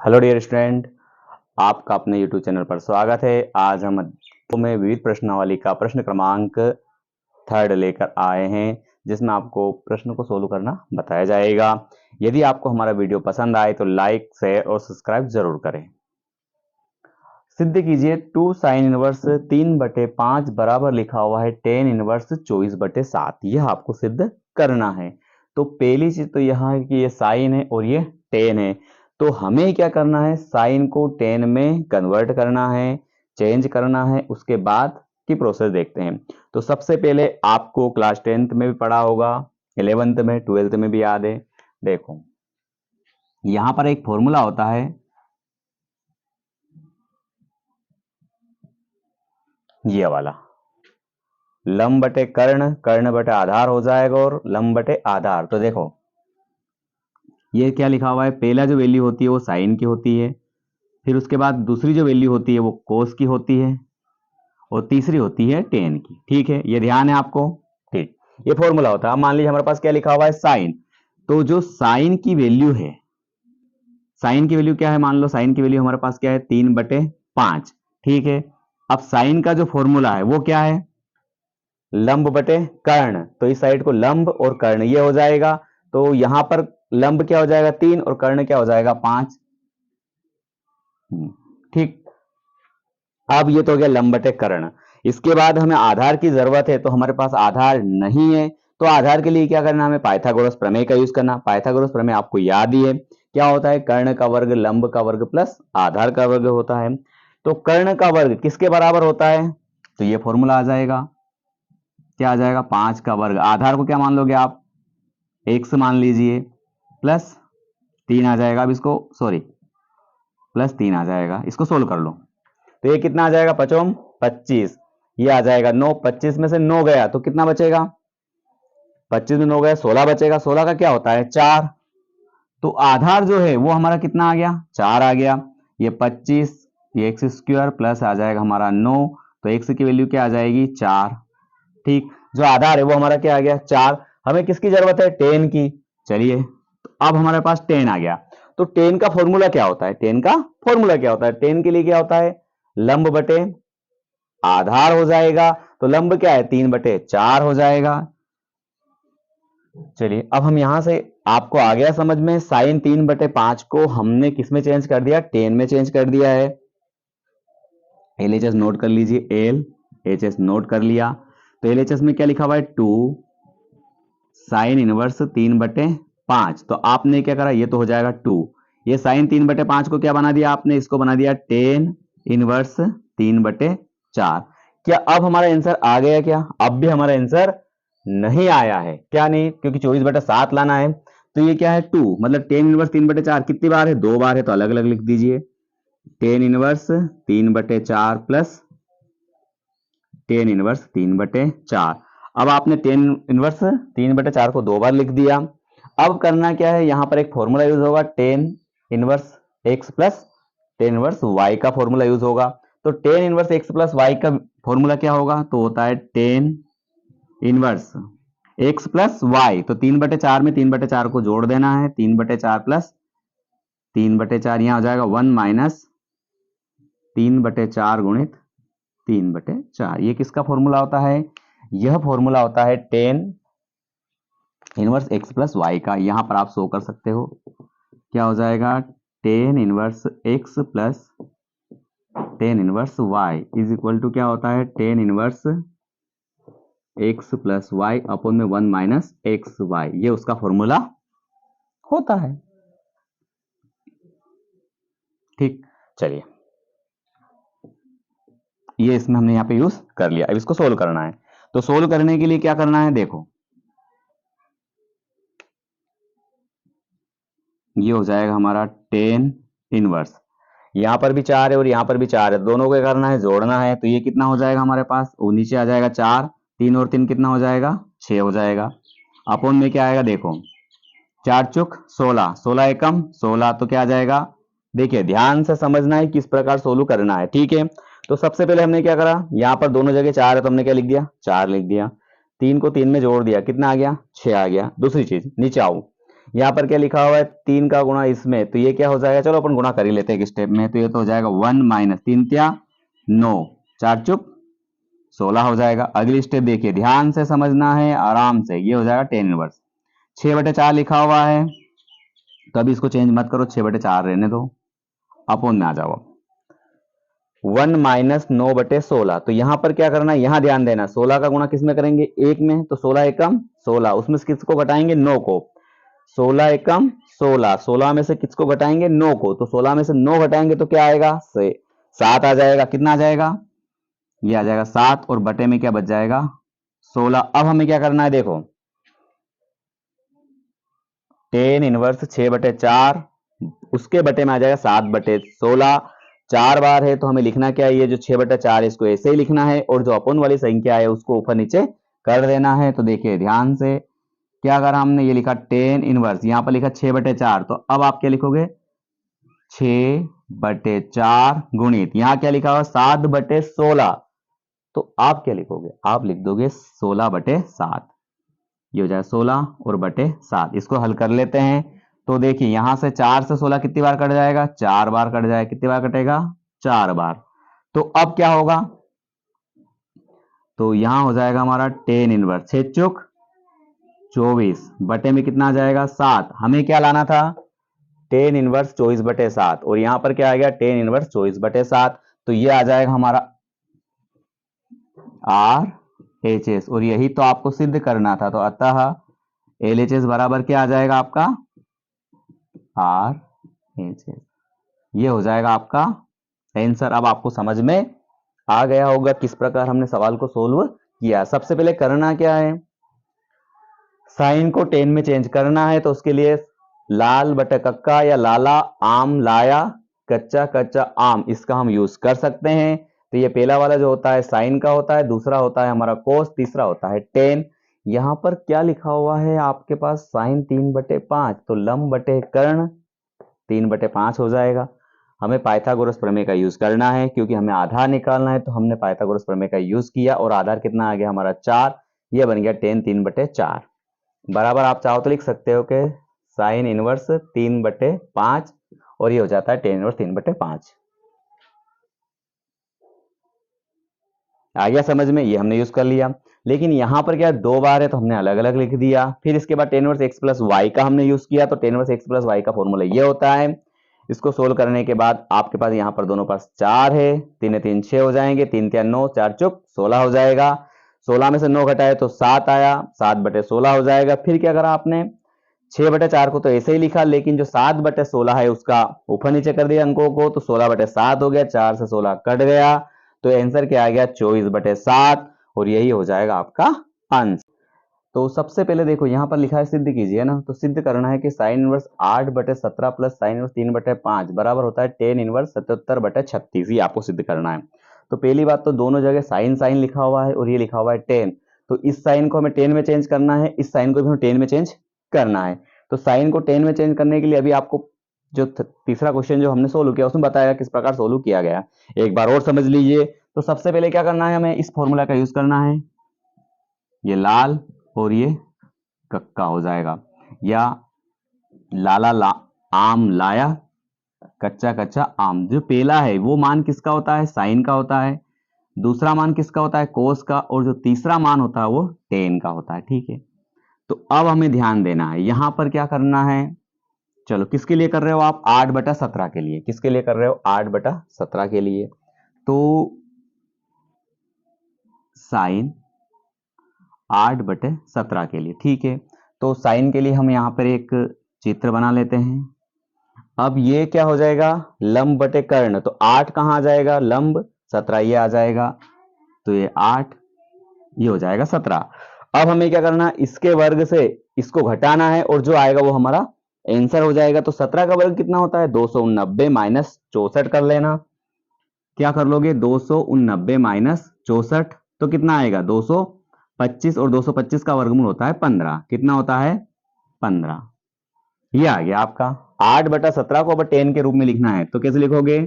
Hello dear student, आपका अपने YouTube channel पर स्वागत है। आज हम में विविध प्रश्नावली का प्रश्न क्रमांक 3 लेकर आए हैं, जिसमें आपको प्रश्न को सोल्व करना बताया जाएगा। यदि आपको हमारा वीडियो पसंद आए तो लाइक, शेयर और सब्सक्राइब जरूर करें। सिद्ध कीजिए 2 साइन इनवर्स 3/5 बराबर लिखा हुआ है tan इनवर्स 24/7। यह आपको सिद्ध करना है। तो पहली चीज तो यह है कि ये साइन है और ये tan है। तो हमें क्या करना है, साइन को tan में कन्वर्ट करना है, चेंज करना है। उसके बाद की प्रोसेस देखते हैं। तो सबसे पहले आपको क्लास 10th में भी पढ़ा होगा, 11th में, 12th में भी याद है। देखो यहां पर एक फॉर्मूला होता है, ये वाला लंब बटे कर्ण, कर्ण बटे आधार हो जाएगा और लंब बटे आधार। तो देखो ये क्या लिखा हुआ है, पहला जो वैल्यू होती है वो साइन की होती है, फिर उसके बाद दूसरी जो वैल्यू होती है वो कोस की होती है और तीसरी होती है टेन की। ठीक है, ये ध्यान है आपको। ठीक, ये फॉर्मूला होता है। अब मान लीजिए हमारे पास क्या लिखा हुआ है, साइन। तो जो साइन की वैल्यू है, साइन की वैल्यू क्या है, मान लो साइन की वैल्यू हमारे पास क्या है 3/5। ठीक है, अब साइन का जो फॉर्मूला है वो क्या है, लंब बटे कर्ण। तो इस साइड को लंब और कर्ण ये हो जाएगा। तो यहां पर लंब क्या हो जाएगा 3 और कर्ण क्या हो जाएगा 5। ठीक, अब ये तो हो गया लंब बटे कर्ण। इसके बाद हमें आधार की जरूरत है, तो हमारे पास आधार नहीं है। तो आधार के लिए क्या करना, हमें पाइथागोरस प्रमेय का यूज करना। पाइथागोरस प्रमेय आपको याद ही है, क्या होता है, कर्ण का वर्ग लंब का वर्ग प्लस आधार का वर्ग होता है। तो कर्ण का वर्ग किसके बराबर होता है, तो ये फॉर्मूला आ जाएगा, क्या आ जाएगा 5 का वर्ग। आधार को क्या मान लोगे आप, x मान लीजिए, प्लस 3 आ जाएगा। अब इसको सॉरी प्लस 3 आ जाएगा, इसको सोल्व कर लो। तो ये कितना आ जाएगा, 5 25, ये आ जाएगा 9। 25 में से 9 गया तो कितना बचेगा, 25 में 9 गया 16 बचेगा। 16 का क्या होता है 4। तो आधार जो है वो हमारा कितना आ गया, 4 आ गया। ये 25, ये एक्स स्क्वायर प्लस आ जाएगा हमारा 9। तो एक्स की वैल्यू क्या आ जाएगी 4। ठीक, जो आधार है वो हमारा क्या आ गया 4। हमें किसकी जरूरत है, टेन की। चलिए, तो अब हमारे पास 10 आ गया। तो 10 का फॉर्मूला क्या होता है, 10 का फॉर्मूला क्या होता है, 10 के लिए क्या होता है, लंब बटे आधार हो जाएगा। तो लंब क्या है 3/4 हो जाएगा। चलिए, अब हम यहां से, आपको आ गया समझ में, साइन 3/5 को हमने किस में चेंज कर दिया, 10 में चेंज कर दिया है। LHS नोट कर लीजिए, LHS नोट कर लिया। तो LHS में क्या लिखा हुआ है 2 साइन इनवर्स 3/5। तो आपने क्या करा, ये तो हो जाएगा 2। ये साइन 3/5 को क्या बना दिया आपने, इसको बना दिया टेन इनवर्स 3/4। क्या अब हमारा आंसर आ गया, क्या अब भी हमारा आंसर नहीं आया है, क्या नहीं, क्योंकि 24/7 लाना है। तो ये क्या है 2, मतलब टेन इनवर्स 3/4 कितनी बार है, 2 बार है, तो अलग अलग लिख दीजिए। Tan inverse 3/4 plus tan inverse 3/4। अब आपने टेन इनवर्स 3/4 को 2 बार लिख दिया। अब करना क्या है, यहां पर एक फॉर्मूला यूज होगा, tan inverse x plus tan inverse y का फॉर्मूला यूज होगा। तो tan inverse x plus y का फॉर्मूला क्या होगा, तो होता है tan inverse x plus y. तो 3/4 में 3/4 को जोड़ देना है, 3/4 प्लस 3/4, यहां हो जाएगा 1 माइनस 3/4 गुणित 3/4। ये किसका फॉर्मूला होता है, यह फॉर्मूला होता है tan inverse x plus y का। यहां पर आप शो कर सकते हो, क्या हो जाएगा, tan inverse x plus tan inverse y is equal to क्या होता है, tan inverse x plus y upon में 1 माइनस एक्स वाई। ये उसका फॉर्मूला होता है। ठीक, चलिए, ये इसमें हमने यहाँ पे यूज कर लिया। अब इसको सोल्व करना है। तो सोल्व करने के लिए क्या करना है, देखो ये हो जाएगा हमारा टेन इनवर्स, यहां पर भी 4 है और यहां पर भी 4 है, दोनों को करना है, जोड़ना है। तो ये कितना हो जाएगा हमारे पास, वो नीचे आ जाएगा 4, 3 और 3 कितना हो जाएगा 6 हो जाएगा। अपॉन में क्या आएगा, देखो 4 चुक 16, 16 एकम 16, तो क्या आ जाएगा, देखिए ध्यान से समझना है किस प्रकार सोल्व करना है। ठीक है, तो सबसे पहले हमने क्या करा, यहाँ पर दोनों जगह 4 है तो हमने क्या लिख दिया, 4 लिख दिया। 3 को 3 में जोड़ दिया, कितना आ गया 6 आ गया। दूसरी चीज नीचे आओ, यहाँ पर क्या लिखा हुआ है 3 का गुणा इसमें, तो ये क्या हो जाएगा, चलो अपन गुणा कर ही लेते हैं एक स्टेप में, तो ये तो हो जाएगा 1 माइनस 3 क्या 9, 4 चुप 16 हो जाएगा। अगली स्टेप देखिए, ध्यान से समझना है आराम से, ये हो जाएगा टेन इनवर्स, 6/4 लिखा हुआ है, तो अभी इसको चेंज मत करो, 6/4 रहने दो, अपोन में आ जाओ। 1 माइनस 9/16, तो यहां पर क्या करना है, यहां ध्यान देना, 16 का गुणा किस में करेंगे, 1 में, तो 16 एकम 16, उसमें से किसको घटाएंगे 9 को, 16 एकम 16, 16 में से किसको घटाएंगे 9 को, तो 16 में से 9 घटाएंगे तो क्या आएगा 7 आ जाएगा, कितना आ जाएगा, ये आ जाएगा 7, और बटे में क्या बच जाएगा 16। अब हमें क्या करना है, देखो टेन इनवर्स 6/4, उसके बटे में आ जाएगा 7/16, 4 बार है तो हमें लिखना क्या है, ये जो 6/4 इसको ऐसे ही लिखना है, और जो अपोन वाली संख्या है उसको ऊपर नीचे कर देना है। तो देखिए ध्यान से, क्या अगर हमने ये लिखा टेन इनवर्स, यहां पर लिखा 6/4, तो अब आप क्या लिखोगे 6/4 गुणित, यहां क्या लिखा हुआ 7/16, तो आप क्या लिखोगे, आप लिख दोगे 16/7, ये हो जाएगा 16 और बटे 7। इसको हल कर लेते हैं, तो देखिए यहां से 4 से 16 कितनी बार कट जाएगा, 4 बार कट जाएगा, कितनी बार कटेगा 4 बार। तो अब क्या होगा, तो यहां हो जाएगा हमारा टेन इनवर्स 6 चुक 24, बटे में कितना आ जाएगा 7, हमें क्या लाना था टेन इनवर्स 24/7, और यहां पर क्या आ गया टेन इनवर्स 24/7, तो ये आ जाएगा हमारा RHS, और यही तो आपको सिद्ध करना था, तो अतः LHS बराबर क्या आ जाएगा आपका RHS, ये हो जाएगा आपका आंसर। अब आपको समझ में आ गया होगा किस प्रकार हमने सवाल को सोल्व किया। सबसे पहले करना क्या है, साइन को टेन में चेंज करना है, तो उसके लिए लाल बटे कक्का या लाला आम लाया कच्चा कच्चा आम, इसका हम यूज कर सकते हैं। तो ये पहला वाला जो होता है साइन का होता है, दूसरा होता है हमारा कोस, तीसरा होता है टेन। यहां पर क्या लिखा हुआ है आपके पास साइन 3/5, तो लंब बटे कर्ण 3/5 हो जाएगा। हमें पाइथागोरस प्रमेय का यूज करना है, क्योंकि हमें आधार निकालना है, तो हमने पाइथागोरस प्रमेय का यूज किया, और आधार कितना आ गया हमारा 4, ये बन गया टेन 3/4 बराबर। आप चाहो तो लिख सकते हो कि साइन इनवर्स 3/5, और ये हो जाता है टेन इनवर्स 3/5। आ गया समझ में, ये हमने यूज कर लिया। लेकिन यहां पर क्या 2 बार है तो हमने अलग अलग लिख दिया। फिर इसके बाद tan inverse x plus y का हमने यूज किया, तो tan inverse x plus y का फॉर्मूला ये होता है। इसको सोल्व करने के बाद आपके पास यहाँ पर दोनों पास 4 है, 3 3 6 हो जाएंगे, 3 3 9, 4 चुक 16 हो जाएगा। 16 में से 9 घटाए तो 7 आया, 7/16 हो जाएगा। फिर क्या करा आपने 6/4 को तो ऐसे ही लिखा, लेकिन जो 7/16 है उसका ऊपर नीचे कर दिया अंकों को, तो 16/7 हो गया, 4 से 16 कट गया, तो आंसर क्या आ गया 24/7, और यही हो जाएगा आपका आंसर। तो सबसे पहले देखो यहाँ पर लिखा है सिद्ध कीजिए ना, तो सिद्ध करना है कि sine inverse 8/17 plus sine inverse 3/5 बराबर होता है टेन इनवर्स 77/36, ये आपको सिद्ध करना है। तो पहली बात तो दोनों जगह साइन साइन लिखा हुआ है और ये लिखा हुआ है टेन, तो इस साइन को हमें टेन में चेंज करना है, इस साइन को भी हमें टेन में चेंज करना है। तो साइन को टेन में चेंज करने के लिए अभी आपको जो तीसरा क्वेश्चन जो हमने सोल्व किया उसमें बताया किस प्रकार सोल्व किया गया, एक बार और समझ लीजिए। तो सबसे पहले क्या करना है, हमें इस फॉर्मूला का यूज करना है, ये लाल और ये कक्का हो जाएगा, या लाला आम लाया कच्चा कच्चा आम। जो पहला है वो मान किसका होता है, साइन का होता है, दूसरा मान किसका होता है, कोस का, और जो तीसरा मान होता है वो टेन का होता है। ठीक है, तो अब हमें ध्यान देना है यहां पर क्या करना है। चलो किसके लिए कर रहे हो आप, 8/17 के लिए। किसके लिए कर रहे हो, 8/17 के लिए। तो साइन 8/17 के लिए, ठीक है। तो साइन के लिए हम यहाँ पर एक चित्र बना लेते हैं। अब ये क्या हो जाएगा, लंब बटे कर्ण, तो 8 कहाँ आ जाएगा, लंब 17 ये आ जाएगा, तो ये 8 ये हो जाएगा 17। अब हमें क्या करना है, इसके वर्ग से इसको घटाना है, और जो आएगा वो हमारा आंसर हो जाएगा। तो 17 का वर्ग कितना होता है, 289 माइनस 64 कर लेना। क्या कर लोगे, 289 माइनस 64, तो कितना आएगा 225, और 225 का वर्गमूल होता है 15, कितना होता है 15। ये आ गया आपका 8/17 को अब 10 के रूप में लिखना है, तो कैसे लिखोगे,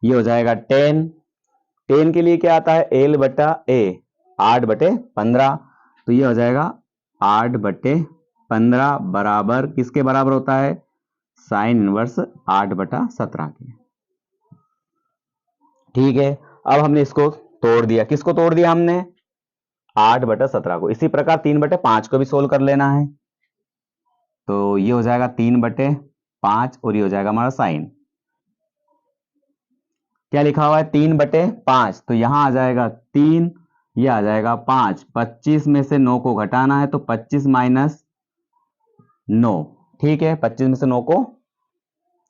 ये हो जाएगा 10। 10 के लिए क्या आता है, L/A, 8/15, तो ये हो जाएगा 8/15। 15 बराबर किसके बराबर होता है? साइन इनवर्स 8/17 के। ठीक है, अब हमने इसको तोड़ दिया। किसको तोड़ दिया हमने? 8/17 को। इसी प्रकार 3/5 को भी सोल्व कर लेना है। तो ये हो जाएगा 3/5 और ये हो जाएगा हमारा साइन। क्या लिखा हुआ है? 3/5। तो यहां आ जाएगा 3, ये आ जाएगा 5। 25 में से 9 को घटाना है तो 25 माइनस 9। ठीक है, 25 में से 9 को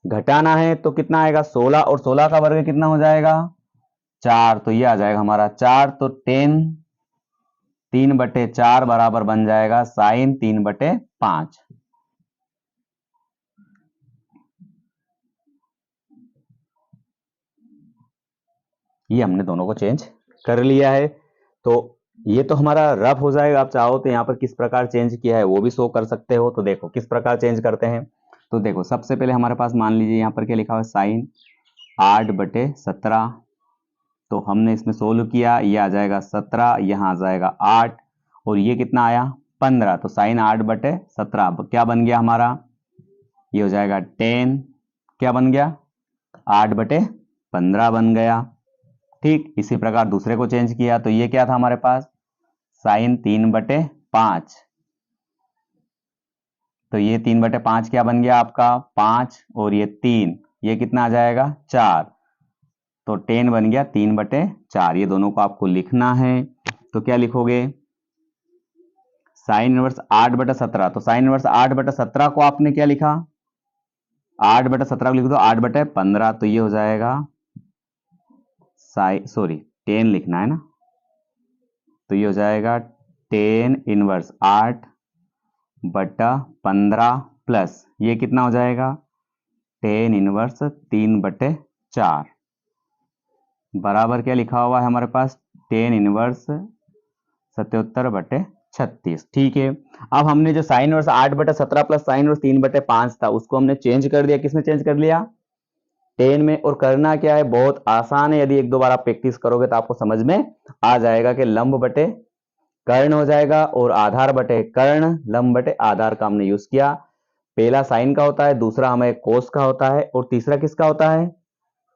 घटाना है तो कितना आएगा? 16, और 16 का वर्ग कितना हो जाएगा? 4। तो ये आ जाएगा हमारा 4। तो 10 3/4 बराबर बन जाएगा साइन 3/5। ये हमने दोनों को चेंज कर लिया है। तो ये तो हमारा रफ हो जाएगा। आप चाहो तो यहाँ पर किस प्रकार चेंज किया है वो भी शो कर सकते हो। तो देखो किस प्रकार चेंज करते हैं। तो देखो सबसे पहले हमारे पास मान लीजिए यहाँ पर क्या लिखा हुआ है? साइन 8/17। तो हमने इसमें सोल्व किया, ये आ जाएगा 17, यहाँ आ जाएगा 8 और ये कितना आया? 15। तो साइन 8/17 क्या बन गया हमारा? ये हो जाएगा 10। क्या बन गया? 8/15 बन गया। ठीक, इसी प्रकार दूसरे को चेंज किया तो ये क्या था हमारे पास? साइन 3/5। तो ये 3/5 क्या बन गया आपका? 5 और ये 3, ये कितना आ जाएगा? 4। तो 10 बन गया 3/4। ये दोनों को आपको लिखना है। तो क्या लिखोगे? Sine inverse 8/17। तो साइन इनवर्स 8/17 को आपने क्या लिखा? 8/17 को लिख दो 8/15। तो ये हो जाएगा सॉरी 10 लिखना है ना। तो ये हो जाएगा 10 इनवर्स 8/15 प्लस ये कितना हो जाएगा? 10 इनवर्स 3/4 बराबर क्या लिखा हुआ है हमारे पास? 10 इनवर्स 77/36। ठीक है, अब हमने जो sine inverse 8/17 plus sine inverse 3/5 था उसको हमने चेंज कर दिया। किसमें चेंज कर लिया? 10 में। और करना क्या है? बहुत आसान है। यदि एक दो बार आप प्रैक्टिस करोगे तो आपको समझ में आ जाएगा कि लंब बटे कर्ण हो जाएगा और आधार बटे कर्ण, लंब बटे आधार का हमने यूज किया। पहला साइन का होता है, दूसरा हमें कोस का होता है और तीसरा किसका होता है?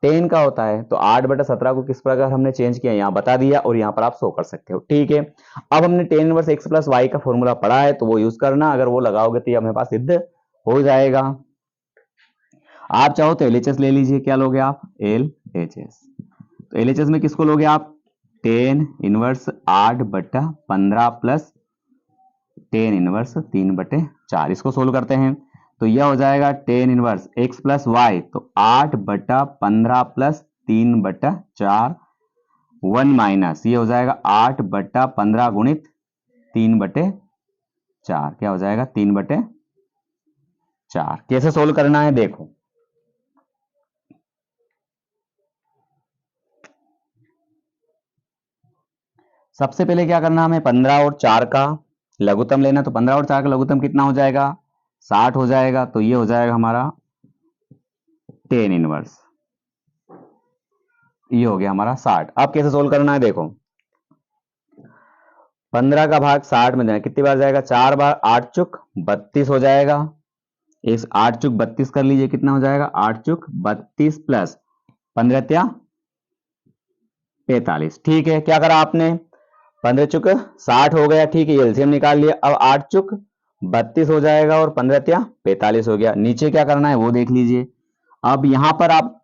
10 का होता है। तो 8/17 को किस प्रकार हमने चेंज किया यहाँ बता दिया और यहाँ पर आप शो कर सकते हो। ठीक है, अब हमने 10 इनवर्स x प्लस वाई का फॉर्मूला पढ़ा है तो वो यूज करना। अगर वो लगाओगे तो ये हमारे पास सिद्ध हो जाएगा। आप चाहो तो LHS ले लीजिए। क्या लोगे आप? LHS। तो LHS में किसको लोगे आप? 10 इनवर्स 8/15 प्लस 10 इनवर्स 3/4। इसको सोल्व करते हैं तो यह हो जाएगा 10 इनवर्स x प्लस वाई। तो 8/15 प्लस 3/4 1 माइनस ये हो जाएगा 8/15 गुणित 3/4। क्या हो जाएगा? 3/4। कैसे सोल्व करना है देखो। सबसे पहले क्या करना हमें? 15 और 4 का लघुत्तम लेना। तो 15 और 4 का लघुत्तम कितना हो जाएगा? 60 हो जाएगा। तो ये हो जाएगा हमारा 10 इनवर्स, ये हो गया हमारा 60। अब कैसे सोल्व करना है देखो। 15 का भाग 60 में देना, कितनी बार जाएगा? 4 बार। 8 चुक 32 हो जाएगा। इस 8 चुक 32 कर लीजिए, कितना हो जाएगा? 8 चुक 32 प्लस 15 त्या 45। ठीक है, क्या करा आपने? 15 चुक 60 हो गया। ठीक है, एलसीएम निकाल लिया। अब 8 चुक 32 हो जाएगा और 15 त्या 45 हो गया। नीचे क्या करना है वो देख लीजिए। अब यहां पर आप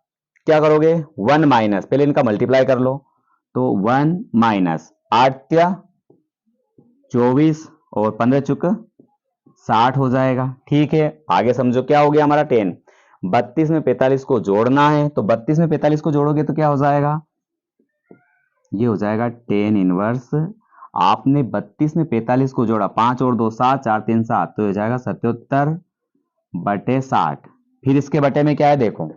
क्या करोगे? 1 माइनस, पहले इनका मल्टीप्लाई कर लो। तो 1 माइनस 8 त्या 24 और 15 चुक 60 हो जाएगा। ठीक है, आगे समझो क्या हो गया हमारा 10। 32 में 45 को जोड़ना है। तो 32 में 45 को जोड़ोगे तो क्या हो जाएगा? ये हो जाएगा 10 इनवर्स। आपने 32 में 45 को जोड़ा, 5 और 2 7, 4 3 7, तो हो जाएगा 77/60। फिर इसके बटे में क्या है देखो,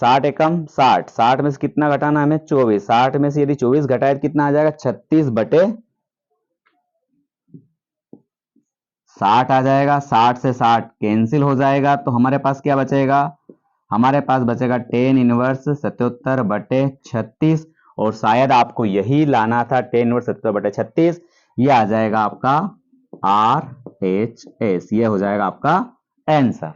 60 एकम 60, 60 में से कितना घटाना हमें? 24। 60 में से यदि 24 घटाए तो कितना आ जाएगा? 36/60 आ जाएगा। 60 से 60 कैंसिल हो जाएगा तो हमारे पास क्या बचेगा? हमारे पास बचेगा 10 इनवर्स 77/36 और शायद आपको यही लाना था 10 इनवर्स 77/36। ये आ जाएगा आपका R एच एस, ये हो जाएगा आपका आंसर।